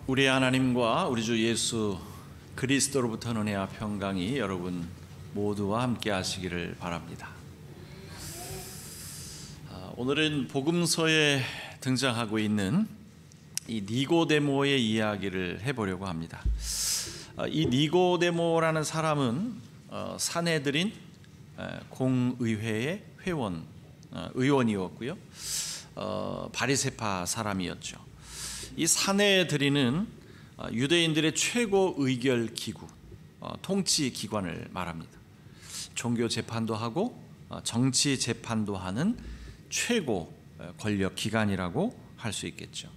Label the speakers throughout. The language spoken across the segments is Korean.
Speaker 1: 우리 하나님과 우리 주 예수 그리스도로부터 은혜와 평강이 여러분 모두와 함께 하시기를 바랍니다. 오늘은 복음서에 등장하고 있는 이 니고데모의 이야기를 해보려고 합니다. 이 니고데모라는 사람은 산헤드린 공의회의 의원이었고요. 바리새파 사람이었죠. 이 산헤드린은 유대인들의 최고 의결 기구, 통치 기관을 말합니다. 종교 재판도 하고 정치 재판도 하는 최고 권력 기관이라고 할 수 있겠죠.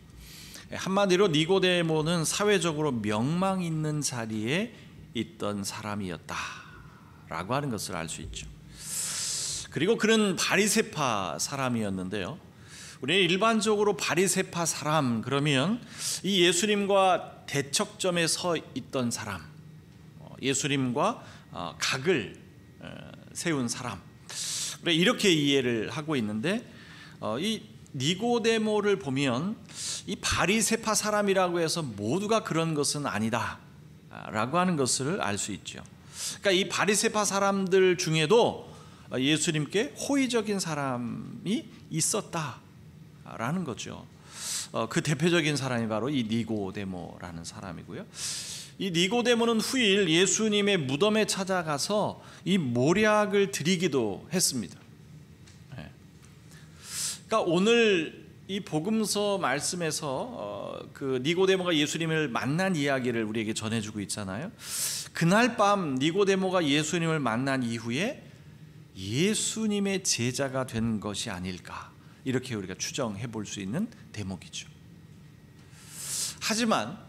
Speaker 1: 한마디로 니고데모는 사회적으로 명망 있는 자리에 있던 사람이었다라고 하는 것을 알 수 있죠. 그리고 그는 바리새파 사람이었는데요. 우리는 일반적으로 바리새파 사람 그러면 이 예수님과 대척점에 서 있던 사람, 예수님과 각을 세운 사람, 이렇게 이해를 하고 있는데 이 니고데모를 보면 이 바리새파 사람이라고 해서 모두가 그런 것은 아니다라고 하는 것을 알 수 있죠. 그러니까 이 바리새파 사람들 중에도 예수님께 호의적인 사람이 있었다라는 거죠. 그 대표적인 사람이 바로 이 니고데모라는 사람이고요. 이 니고데모는 후일 예수님의 무덤에 찾아가서 이 모략을 드리기도 했습니다. 그러니까 오늘 이 복음서 말씀에서 그 니고데모가 예수님을 만난 이야기를 우리에게 전해주고 있잖아요. 그날 밤 니고데모가 예수님을 만난 이후에 예수님의 제자가 된 것이 아닐까, 이렇게 우리가 추정해 볼 수 있는 대목이죠. 하지만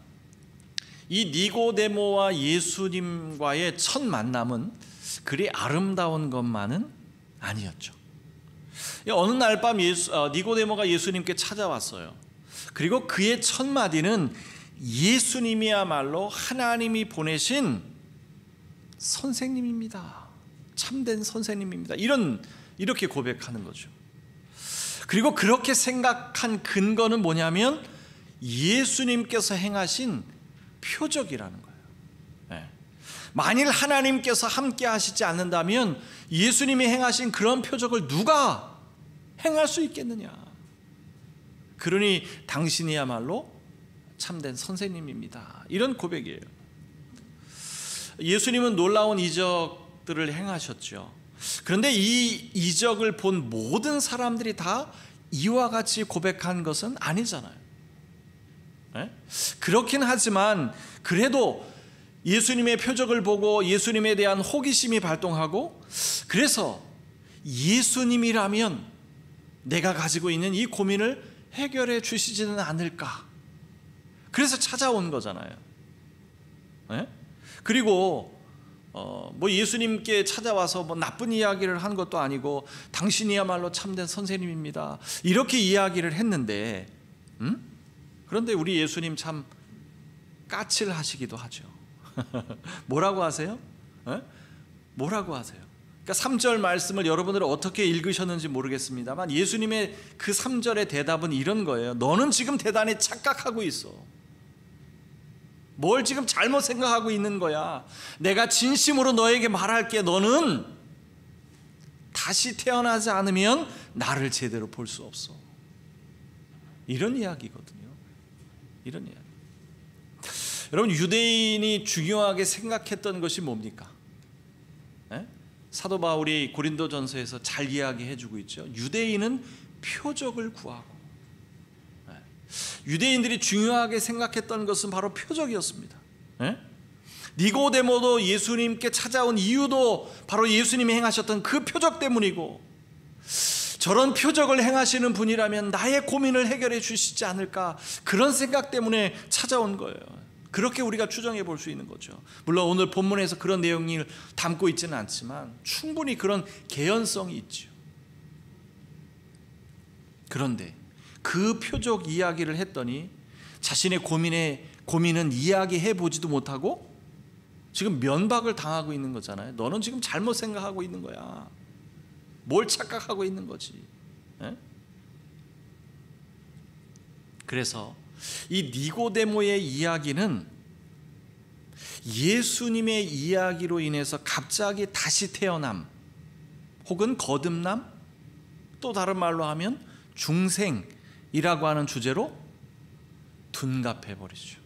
Speaker 1: 이 니고데모와 예수님과의 첫 만남은 그리 아름다운 것만은 아니었죠. 어느 날 밤 니고데모가 예수님께 찾아왔어요. 그리고 그의 첫 마디는 예수님이야말로 하나님이 보내신 선생님입니다. 참된 선생님입니다. 이렇게 고백하는 거죠. 그리고 그렇게 생각한 근거는 뭐냐면 예수님께서 행하신 표적이라는 거예요. 만일 하나님께서 함께 하시지 않는다면 예수님이 행하신 그런 표적을 누가 행할 수 있겠느냐. 그러니 당신이야말로 참된 선생님입니다. 이런 고백이에요. 예수님은 놀라운 이적들을 행하셨죠. 그런데 이 이적을 본 모든 사람들이 다 이와 같이 고백한 것은 아니잖아요. 그렇긴 하지만 그래도 예수님의 표적을 보고 예수님에 대한 호기심이 발동하고, 그래서 예수님이라면 내가 가지고 있는 이 고민을 해결해 주시지는 않을까, 그래서 찾아온 거잖아요. 그리고 예수님께 찾아와서 나쁜 이야기를 한 것도 아니고 당신이야말로 참된 선생님입니다, 이렇게 이야기를 했는데, 그런데 우리 예수님 참 까칠하시기도 하죠. 뭐라고 하세요? 뭐라고 하세요? 그러니까 3절 말씀을 여러분들은 어떻게 읽으셨는지 모르겠습니다만 예수님의 그 3절의 대답은 이런 거예요. 너는 지금 대단히 착각하고 있어. 뭘 지금 잘못 생각하고 있는 거야. 내가 진심으로 너에게 말할게. 너는 다시 태어나지 않으면 나를 제대로 볼 수 없어. 이런 이야기거든요. 이런 이야기. 여러분, 유대인이 중요하게 생각했던 것이 뭡니까? 사도 바울이 고린도전서에서 잘 이야기해 주고 있죠. 유대인은 표적을 구하고, 유대인들이 중요하게 생각했던 것은 바로 표적이었습니다. 니고데모도 예수님께 찾아온 이유도 바로 예수님이 행하셨던 그 표적 때문이고, 저런 표적을 행하시는 분이라면 나의 고민을 해결해 주시지 않을까, 그런 생각 때문에 찾아온 거예요. 그렇게 우리가 추정해 볼 수 있는 거죠. 물론 오늘 본문에서 그런 내용을 담고 있지는 않지만 충분히 그런 개연성이 있죠. 그런데 그 표적 이야기를 했더니 자신의 고민은 이야기해 보지도 못하고 지금 면박을 당하고 있는 거잖아요. 너는 지금 잘못 생각하고 있는 거야. 뭘 착각하고 있는 거지. 그래서 이 니고데모의 이야기는 예수님의 이야기로 인해서 갑자기 다시 태어남, 혹은 거듭남, 또 다른 말로 하면 중생이라고 하는 주제로 둔갑해버리죠.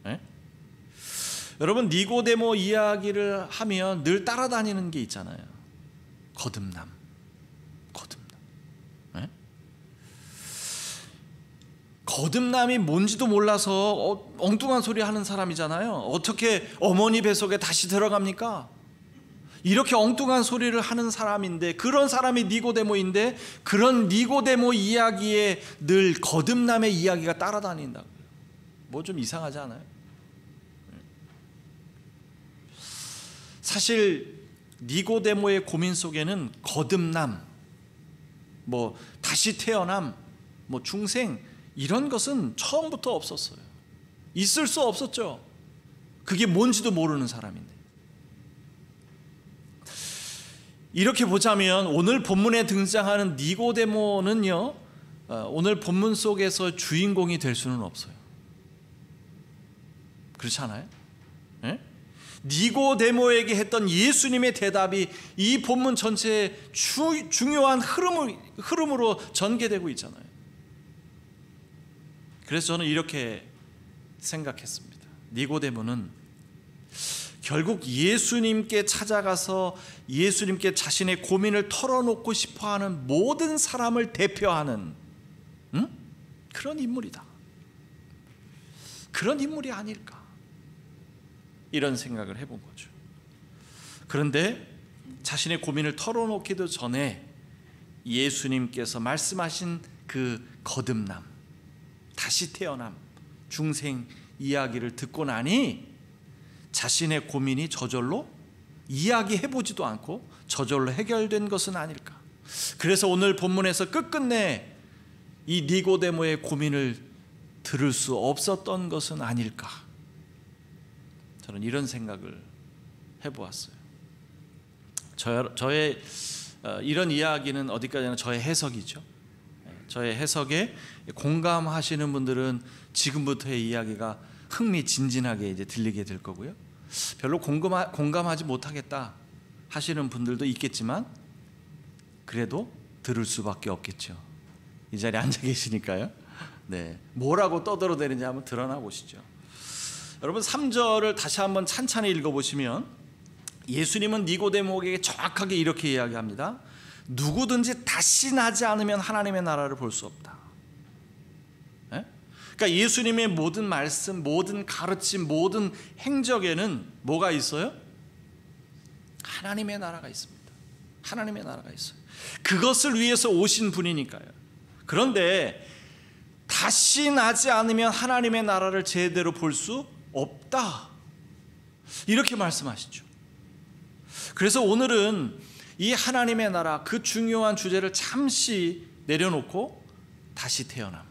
Speaker 1: 네? 여러분, 니고데모 이야기를 하면 늘 따라다니는 게 있잖아요. 거듭남. 네? 거듭남이 뭔지도 몰라서 엉뚱한 소리 하는 사람이잖아요. 어떻게 어머니 뱃속에 다시 들어갑니까? 이렇게 엉뚱한 소리를 하는 사람인데, 그런 사람이 니고데모인데, 그런 니고데모 이야기에 늘 거듭남의 이야기가 따라다닌다고요. 뭐 좀 이상하지 않아요? 사실 니고데모의 고민 속에는 거듭남, 뭐 다시 태어남, 뭐 중생, 이런 것은 처음부터 없었어요. 있을 수 없었죠. 그게 뭔지도 모르는 사람인데. 이렇게 보자면 오늘 본문에 등장하는 니고데모는요, 오늘 본문 속에서 주인공이 될 수는 없어요. 그렇지 않아요? 네? 니고데모에게 했던 예수님의 대답이 이 본문 전체의 중요한 흐름으로 전개되고 있잖아요. 그래서 저는 이렇게 생각했습니다. 니고데모는 결국 예수님께 찾아가서 예수님께 자신의 고민을 털어놓고 싶어하는 모든 사람을 대표하는 그런 인물이다. 그런 인물이 아닐까, 이런 생각을 해본 거죠. 그런데 자신의 고민을 털어놓기도 전에 예수님께서 말씀하신 그 거듭남, 다시 태어남, 중생 이야기를 듣고 나니 자신의 고민이 저절로 이야기해보지도 않고 저절로 해결된 것은 아닐까. 그래서 오늘 본문에서 끝끝내 이 니고데모의 고민을 들을 수 없었던 것은 아닐까. 저는 이런 생각을 해보았어요. 저의 이런 이야기는 어디까지나 저의 해석이죠. 저의 해석에 공감하시는 분들은 지금부터의 이야기가 흥미진진하게 이제 들리게 될 거고요. 별로 공감하지 못하겠다 하시는 분들도 있겠지만 그래도 들을 수밖에 없겠죠. 이 자리에 앉아 계시니까요. 네, 뭐라고 떠들어대는지 한번 드러나 보시죠. 여러분, 3절을 다시 한번 찬찬히 읽어보시면 예수님은 니고데모에게 정확하게 이렇게 이야기합니다. 누구든지 다시 나지 않으면 하나님의 나라를 볼 수 없다. 네? 그러니까 예수님의 모든 말씀, 모든 가르침, 모든 행적에는 뭐가 있어요? 하나님의 나라가 있습니다. 하나님의 나라가 있어요. 그것을 위해서 오신 분이니까요. 그런데 다시 나지 않으면 하나님의 나라를 제대로 볼 수 없다, 이렇게 말씀하시죠. 그래서 오늘은 이 하나님의 나라, 그 중요한 주제를 잠시 내려놓고 다시 태어남,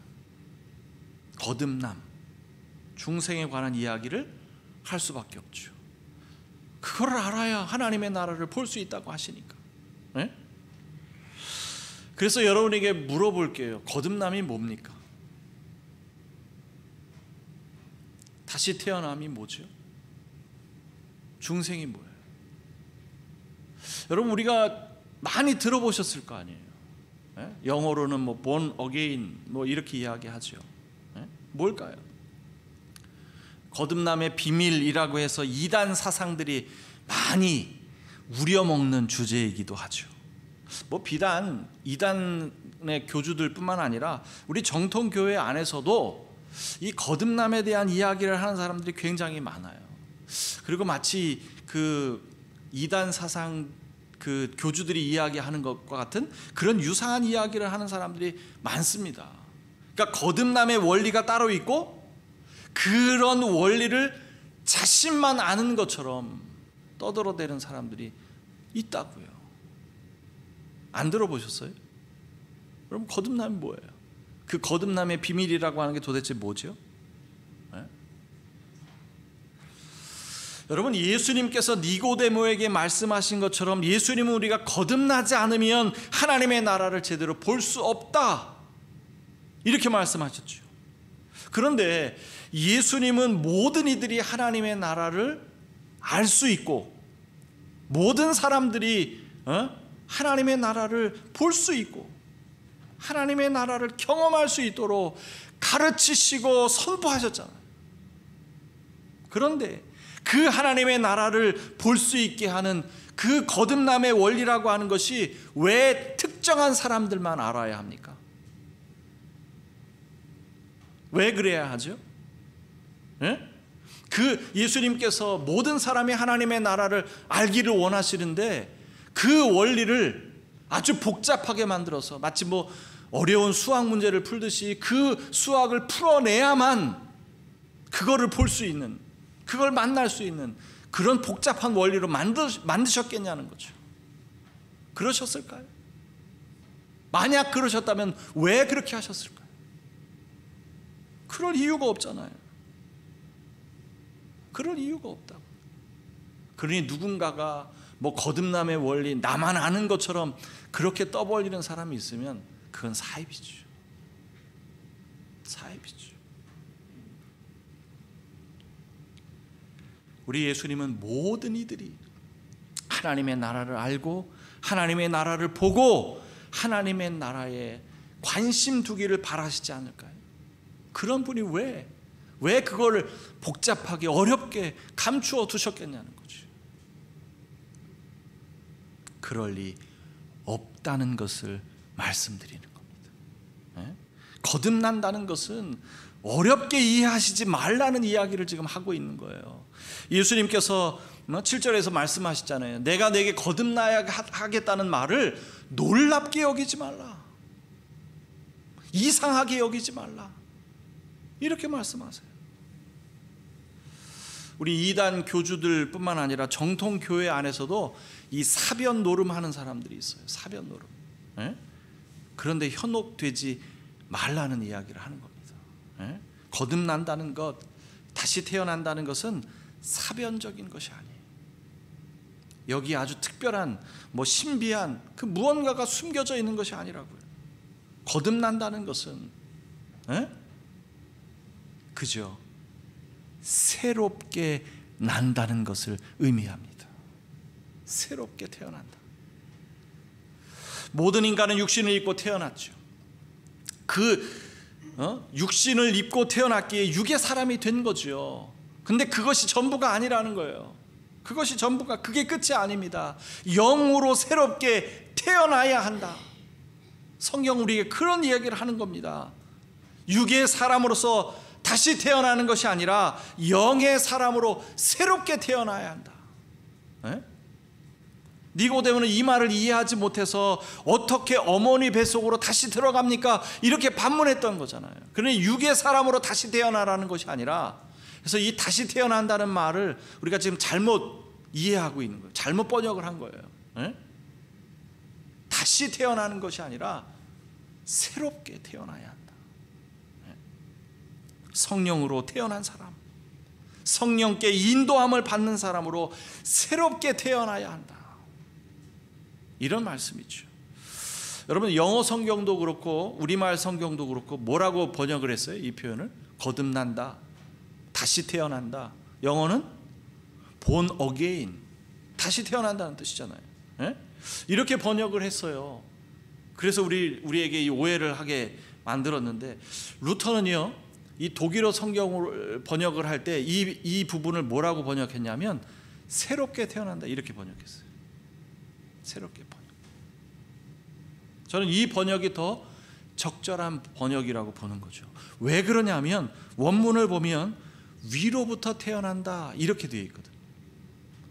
Speaker 1: 거듭남, 중생에 관한 이야기를 할 수밖에 없죠. 그걸 알아야 하나님의 나라를 볼 수 있다고 하시니까. 네? 그래서 여러분에게 물어볼게요. 거듭남이 뭡니까? 다시 태어남이 뭐죠? 중생이 뭐예요? 여러분, 우리가 많이 들어보셨을 거 아니에요. 네? 영어로는 뭐 born again 뭐 이렇게 이야기하죠. 네? 뭘까요? 거듭남의 비밀이라고 해서 이단 사상들이 많이 우려먹는 주제이기도 하죠. 뭐 비단 이단의 교주들뿐만 아니라 우리 정통 교회 안에서도 이 거듭남에 대한 이야기를 하는 사람들이 굉장히 많아요. 그리고 마치 그 이단 사상 그 교주들이 이야기하는 것과 같은 그런 유사한 이야기를 하는 사람들이 많습니다. 그러니까 거듭남의 원리가 따로 있고 그런 원리를 자신만 아는 것처럼 떠들어대는 사람들이 있다고요. 안 들어보셨어요? 그럼 거듭남이 뭐예요? 그 거듭남의 비밀이라고 하는 게 도대체 뭐죠? 네? 여러분, 예수님께서 니고데모에게 말씀하신 것처럼 예수님은 우리가 거듭나지 않으면 하나님의 나라를 제대로 볼 수 없다, 이렇게 말씀하셨죠. 그런데 예수님은 모든 이들이 하나님의 나라를 알 수 있고 모든 사람들이 하나님의 나라를 볼 수 있고 하나님의 나라를 경험할 수 있도록 가르치시고 선포하셨잖아요. 그런데 그 하나님의 나라를 볼 수 있게 하는 그 거듭남의 원리라고 하는 것이 왜 특정한 사람들만 알아야 합니까? 왜 그래야 하죠? 그 예수님께서 모든 사람이 하나님의 나라를 알기를 원하시는데 그 원리를 아주 복잡하게 만들어서 마치 어려운 수학 문제를 풀듯이 그 수학을 풀어내야만 그거를 볼 수 있는, 그걸 만날 수 있는 그런 복잡한 원리로 만드셨겠냐는 거죠. 그러셨을까요? 만약 그러셨다면 왜 그렇게 하셨을까요? 그럴 이유가 없잖아요. 그럴 이유가 없다고. 그러니 누군가가 거듭남의 원리 나만 아는 것처럼 그렇게 떠벌리는 사람이 있으면 그건 사입이죠. 사입이죠. 우리 예수님은 모든 이들이 하나님의 나라를 알고 하나님의 나라를 보고 하나님의 나라에 관심 두기를 바라시지 않을까요? 그런 분이 왜 그거를 복잡하게 어렵게 감추어 두셨겠냐는 거죠. 그럴 리 없다는 것을 말씀드리는 겁니다. 거듭난다는 것은 어렵게 이해하시지 말라는 이야기를 지금 하고 있는 거예요. 예수님께서 7절에서 말씀하시잖아요. 내가 내게 거듭나야 하겠다는 말을 놀랍게 여기지 말라, 이상하게 여기지 말라, 이렇게 말씀하세요. 우리 이단 교주들 뿐만 아니라 정통 교회 안에서도 이 사변 노름하는 사람들이 있어요. 사변 노름. 그런데 현혹되지 말라는 이야기를 하는 겁니다. 거듭난다는 것, 다시 태어난다는 것은 사변적인 것이 아니에요. 여기 아주 특별한 신비한 그 무언가가 숨겨져 있는 것이 아니라고요. 거듭난다는 것은 그저 새롭게 난다는 것을 의미합니다. 새롭게 태어난다. 모든 인간은 육신을 입고 태어났죠. 육신을 입고 태어났기에 육의 사람이 된 거죠. 근데 그것이 전부가 아니라는 거예요. 그것이 전부가, 그게 끝이 아닙니다. 영으로 새롭게 태어나야 한다. 성경 우리에게 그런 이야기를 하는 겁니다. 육의 사람으로서 다시 태어나는 것이 아니라 영의 사람으로 새롭게 태어나야 한다. 니고데모는 이 말을 이해하지 못해서 어떻게 어머니 뱃속으로 다시 들어갑니까? 이렇게 반문했던 거잖아요. 그러니 육의 사람으로 다시 태어나라는 것이 아니라, 그래서 이 다시 태어난다는 말을 우리가 지금 잘못 이해하고 있는 거예요. 잘못 번역을 한 거예요. 다시 태어나는 것이 아니라 새롭게 태어나야 한다. 성령으로 태어난 사람, 성령께 인도함을 받는 사람으로 새롭게 태어나야 한다. 이런 말씀이죠. 여러분, 영어 성경도 그렇고 우리말 성경도 그렇고 뭐라고 번역을 했어요? 이 표현을 거듭난다, 다시 태어난다. 영어는 born again, 다시 태어난다는 뜻이잖아요. 이렇게 번역을 했어요. 그래서 우리에게 이 오해를 하게 만들었는데, 루터는요, 이 독일어 성경을 번역을 할 때 이 부분을 뭐라고 번역했냐면 새롭게 태어난다, 이렇게 번역했어요. 새롭게 번역. 저는 이 번역이 더 적절한 번역이라고 보는 거죠. 왜 그러냐면 원문을 보면 위로부터 태어난다 이렇게 되어 있거든.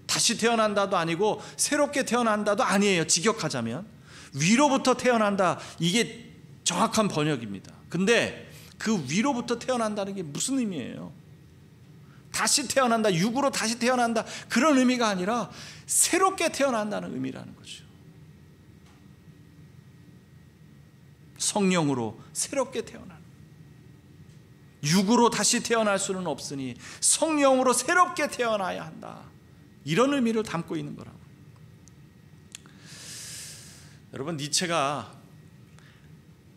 Speaker 1: 다시 태어난다도 아니고 새롭게 태어난다도 아니에요. 직역하자면 위로부터 태어난다, 이게 정확한 번역입니다. 근데 그 위로부터 태어난다는 게 무슨 의미예요? 다시 태어난다, 육으로 다시 태어난다, 그런 의미가 아니라 새롭게 태어난다는 의미라는 거죠. 성령으로 새롭게 태어나는, 육으로 다시 태어날 수는 없으니 성령으로 새롭게 태어나야 한다, 이런 의미를 담고 있는 거라고요. 여러분, 니체가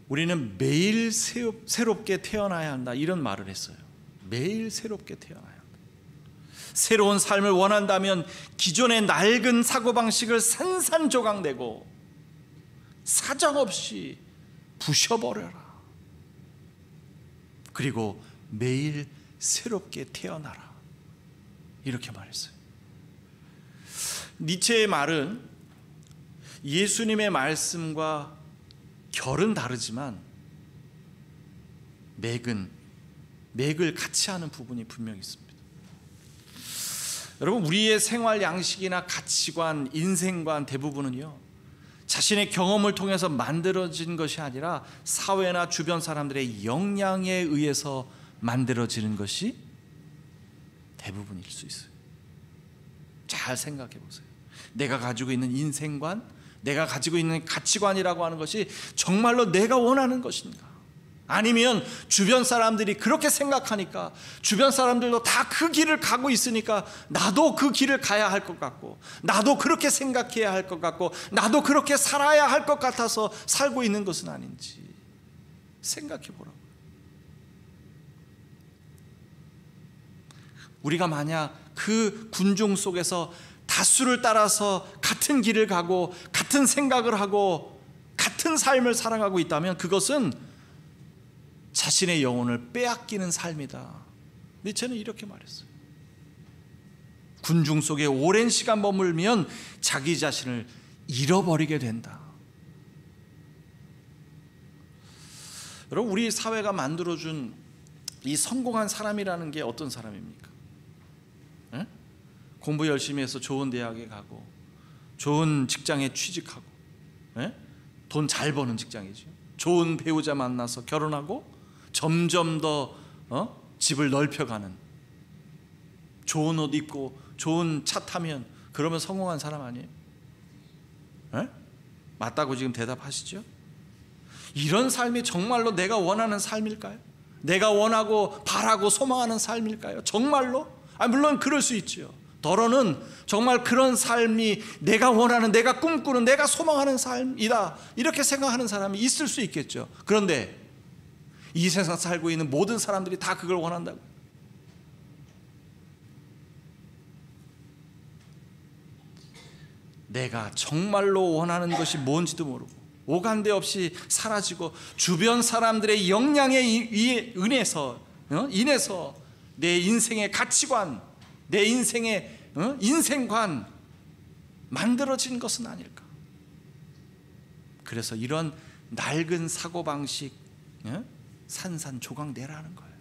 Speaker 1: 우리는 매일 새롭게 태어나야 한다, 이런 말을 했어요. 매일 새롭게 태어나야 한다. 새로운 삶을 원한다면 기존의 낡은 사고방식을 산산조각내고 사정없이 부셔버려라. 그리고 매일 새롭게 태어나라, 이렇게 말했어요. 니체의 말은 예수님의 말씀과 결은 다르지만 맥을 같이 하는 부분이 분명히 있습니다. 여러분, 우리의 생활 양식이나 가치관, 인생관 대부분은요, 자신의 경험을 통해서 만들어진 것이 아니라 사회나 주변 사람들의 영향에 의해서 만들어지는 것이 대부분일 수 있어요. 잘 생각해 보세요. 내가 가지고 있는 인생관, 내가 가지고 있는 가치관이라고 하는 것이 정말로 내가 원하는 것인가? 아니면 주변 사람들이 그렇게 생각하니까, 주변 사람들도 다 그 길을 가고 있으니까 나도 그 길을 가야 할 것 같고, 나도 그렇게 생각해야 할 것 같고, 나도 그렇게 살아야 할 것 같아서 살고 있는 것은 아닌지 생각해 보라고. 우리가 만약 그 군중 속에서 다수를 따라서 같은 길을 가고 같은 생각을 하고 같은 삶을 살아가고 있다면 그것은 자신의 영혼을 빼앗기는 삶이다. 니체는 이렇게 말했어요. 군중 속에 오랜 시간 머물면 자기 자신을 잃어버리게 된다. 여러분, 우리 사회가 만들어준 이 성공한 사람이라는 게 어떤 사람입니까? 에? 공부 열심히 해서 좋은 대학에 가고 좋은 직장에 취직하고, 돈 잘 버는 직장이죠. 좋은 배우자 만나서 결혼하고 점점 더 집을 넓혀가는, 좋은 옷 입고 좋은 차 타면, 그러면 성공한 사람 아니에요? 맞다고 지금 대답하시죠? 이런 삶이 정말로 내가 원하는 삶일까요? 내가 원하고 바라고 소망하는 삶일까요? 정말로? 물론 그럴 수 있죠. 더러는 정말 그런 삶이 내가 원하는, 내가 꿈꾸는, 내가 소망하는 삶이다, 이렇게 생각하는 사람이 있을 수 있겠죠. 그런데 이 세상 살고 있는 모든 사람들이 다 그걸 원한다고? 내가 정말로 원하는 것이 뭔지도 모르고 오간데 없이 사라지고 주변 사람들의 영향에 인해서 내 인생의 가치관, 내 인생의 인생관 만들어진 것은 아닐까? 그래서 이런 낡은 사고방식 산산조각내라는 거예요.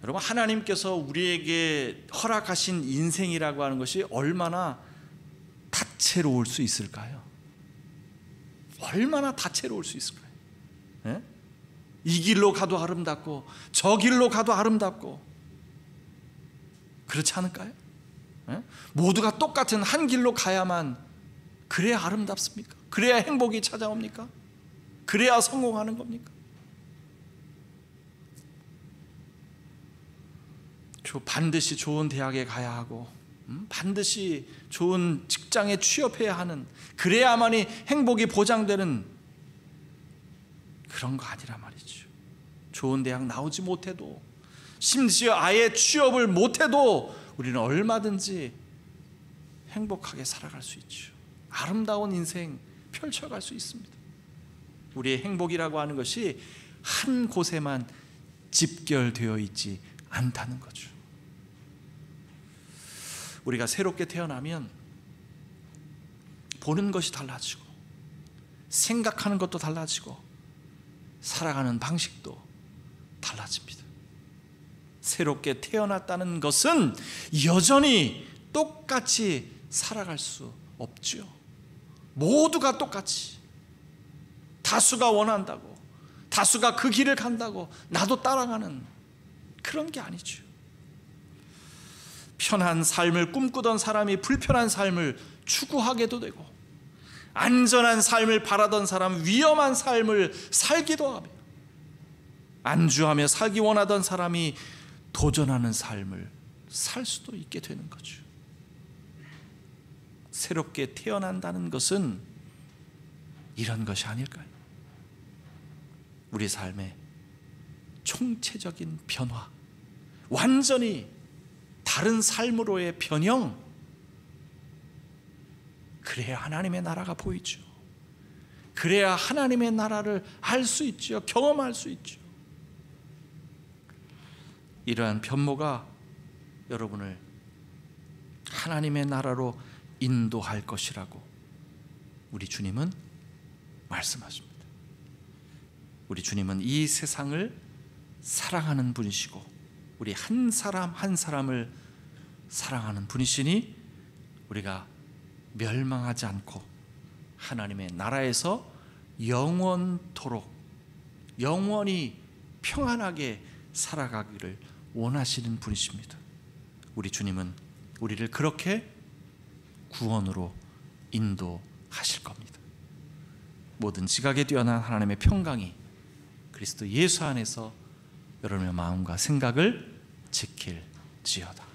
Speaker 1: 여러분, 하나님께서 우리에게 허락하신 인생이라고 하는 것이 얼마나 다채로울 수 있을까요? 얼마나 다채로울 수 있을까요? 이 길로 가도 아름답고 저 길로 가도 아름답고, 그렇지 않을까요? 모두가 똑같은 한 길로 가야만 그래야 아름답습니까? 그래야 행복이 찾아옵니까? 그래야 성공하는 겁니까? 반드시 좋은 대학에 가야 하고 반드시 좋은 직장에 취업해야 하는, 그래야만이 행복이 보장되는 그런 거 아니라 말이죠. 좋은 대학 나오지 못해도, 심지어 아예 취업을 못해도 우리는 얼마든지 행복하게 살아갈 수 있죠. 아름다운 인생 펼쳐갈 수 있습니다. 우리의 행복이라고 하는 것이 한 곳에만 집결되어 있지 않다는 거죠. 우리가 새롭게 태어나면 보는 것이 달라지고 생각하는 것도 달라지고 살아가는 방식도 달라집니다. 새롭게 태어났다는 것은 여전히 똑같이 살아갈 수 없죠. 모두가 똑같이, 다수가 원한다고, 다수가 그 길을 간다고 나도 따라가는 그런 게 아니죠. 편한 삶을 꿈꾸던 사람이 불편한 삶을 추구하게도 되고, 안전한 삶을 바라던 사람 위험한 삶을 살기도 하며, 안주하며 살기 원하던 사람이 도전하는 삶을 살 수도 있게 되는 거죠. 새롭게 태어난다는 것은 이런 것이 아닐까요? 우리 삶의 총체적인 변화, 완전히 다른 삶으로의 변형, 그래야 하나님의 나라가 보이죠. 그래야 하나님의 나라를 알 수 있죠. 경험할 수 있죠. 이러한 변모가 여러분을 하나님의 나라로 인도할 것이라고 우리 주님은 말씀하십니다. 우리 주님은 이 세상을 사랑하는 분이시고 우리 한 사람 한 사람을 사랑하는 분이시니 우리가 멸망하지 않고 하나님의 나라에서 영원토록 영원히 평안하게 살아가기를 원하시는 분이십니다. 우리 주님은 우리를 그렇게 구원으로 인도하실 겁니다. 모든 지각에 뛰어난 하나님의 평강이 그리스도 예수 안에서 여러분의 마음과 생각을 지킬지어다.